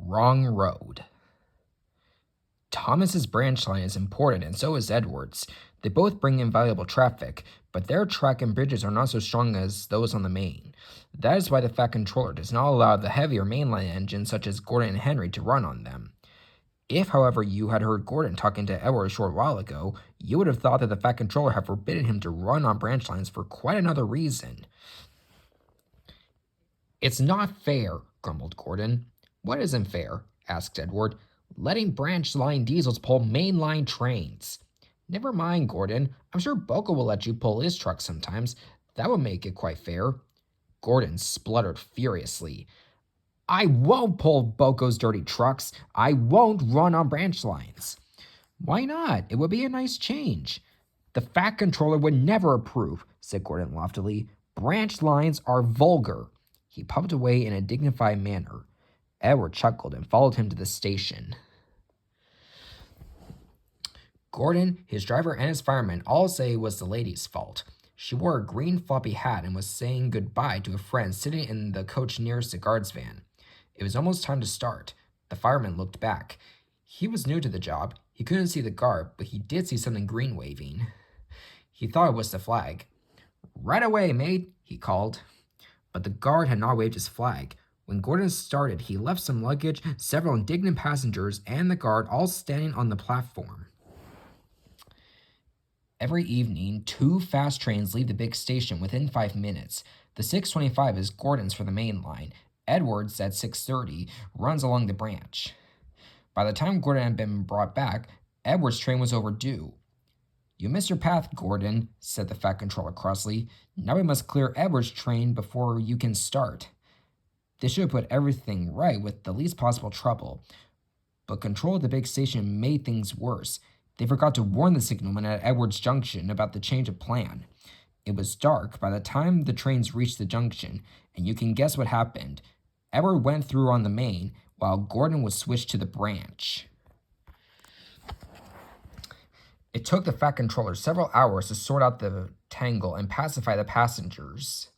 Wrong road. Thomas's branch line is important, and so is Edward's. They both bring in valuable traffic, but their track and bridges are not so strong as those on the main. That is why the Fat Controller does not allow the heavier mainline engines such as Gordon and Henry to run on them. If, however, you had heard Gordon talking to Edward a short while ago, you would have thought that the Fat Controller had forbidden him to run on branch lines for quite another reason. "It's not fair," grumbled Gordon. "What isn't fair?" asked Edward. "Letting branch line diesels pull main line trains." "Never mind, Gordon. I'm sure Boko will let you pull his truck sometimes. That would make it quite fair." Gordon spluttered furiously. "I won't pull Boko's dirty trucks. I won't run on branch lines." "Why not? It would be a nice change." "The Fat Controller would never approve," said Gordon loftily. "Branch lines are vulgar." He puffed away in a dignified manner. Edward chuckled and followed him to the station. Gordon, his driver, and his fireman all say it was the lady's fault. She wore a green floppy hat and was saying goodbye to a friend sitting in the coach nearest the guard's van. It was almost time to start. The fireman looked back. He was new to the job. He couldn't see the guard, but he did see something green waving. He thought it was the flag. "Right away, mate," he called. But the guard had not waved his flag. When Gordon started, he left some luggage, several indignant passengers, and the guard all standing on the platform. Every evening, 2 fast trains leave the big station within 5 minutes. The 6:25 is Gordon's for the main line. Edward's at 6:30 runs along the branch. By the time Gordon had been brought back, Edward's train was overdue. "You missed your path, Gordon," said the Fat Controller crossly. "Now we must clear Edward's train before you can start." They should have put everything right with the least possible trouble. But control of the big station made things worse. They forgot to warn the signalman at Edwards Junction about the change of plan. It was dark by the time the trains reached the junction, and you can guess what happened. Edward went through on the main, while Gordon was switched to the branch. It took the Fat Controller several hours to sort out the tangle and pacify the passengers.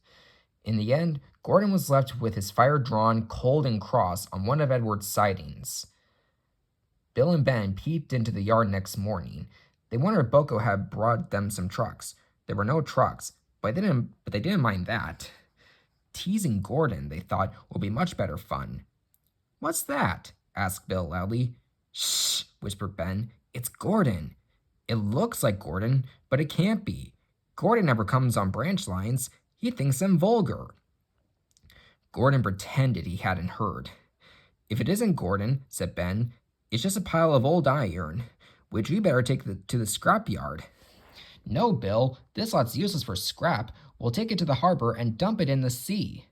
In the end, Gordon was left with his fire drawn, cold and cross, on one of Edward's sidings. Bill and Ben peeped into the yard next morning. They wondered if Boko had brought them some trucks. There were no trucks, but they didn't mind that. Teasing Gordon, they thought, would be much better fun. "What's that?" asked Bill loudly. "Shh," whispered Ben. "It's Gordon." "It looks like Gordon, but it can't be. Gordon never comes on branch lines. He thinks them vulgar." Gordon pretended he hadn't heard. "If it isn't Gordon," said Ben, "it's just a pile of old iron, which we better take to the scrap yard." "No, Bill, this lot's useless for scrap. We'll take it to the harbor and dump it in the sea."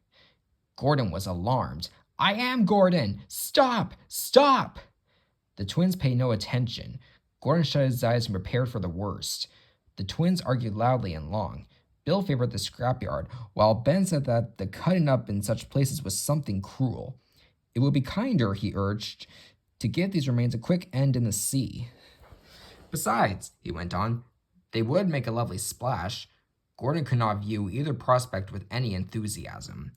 Gordon was alarmed. "I am Gordon! Stop! Stop!" The twins paid no attention. Gordon shut his eyes and prepared for the worst. The twins argued loudly and long. Bill favored the scrapyard, while Ben said that the cutting up in such places was something cruel. It would be kinder, he urged, to give these remains a quick end in the sea. "Besides," he went on, "they would make a lovely splash." Gordon could not view either prospect with any enthusiasm.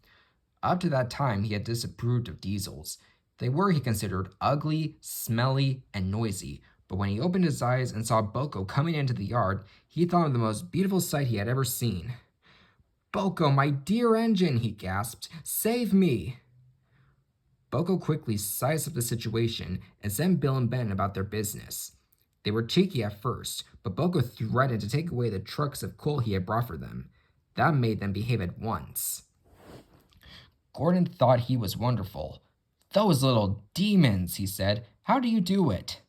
Up to that time, he had disapproved of diesels. They were, he considered, ugly, smelly, and noisy. But when he opened his eyes and saw Boko coming into the yard, he thought of the most beautiful sight he had ever seen. "Boko, my dear engine," he gasped. "Save me!" Boko quickly sized up the situation and sent Bill and Ben about their business. They were cheeky at first, but Boko threatened to take away the trucks of coal he had brought for them. That made them behave at once. Gordon thought he was wonderful. "Those little demons," he said. "How do you do it?"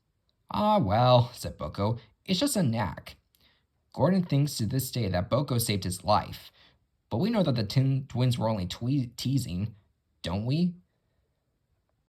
"Ah, well," said Boko, "it's just a knack." Gordon thinks to this day that Boko saved his life. But we know that the twins were only teasing, don't we?